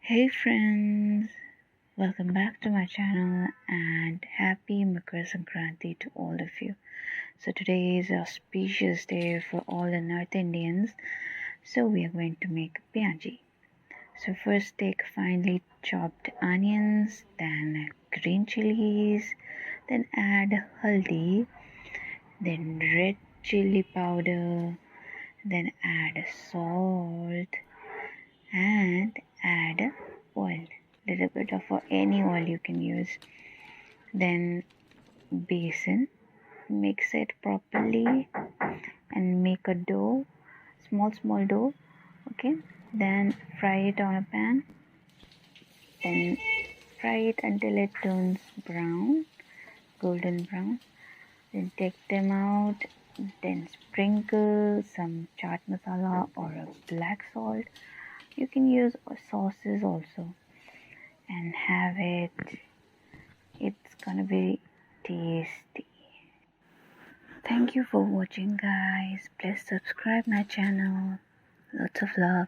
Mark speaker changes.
Speaker 1: Hey friends, welcome back to my channel and happy Makar Sankranti to all of you. So today is a auspicious day for all the North Indians, so we are going to make pyazi. So first take finely chopped onions, then green chilies, then add haldi, then red chili powder, then add salt and add oil, little bit of any oil you can use. Then basin, mix it properly and make a dough, small dough. Okay, then fry it on a pan, then fry it until it turns brown, golden brown. Then take them out, then sprinkle some chaat masala or a black salt. You can use sauces also and have it. It's gonna be tasty. Thank you for watching, guys. Please subscribe my channel. Lots of love.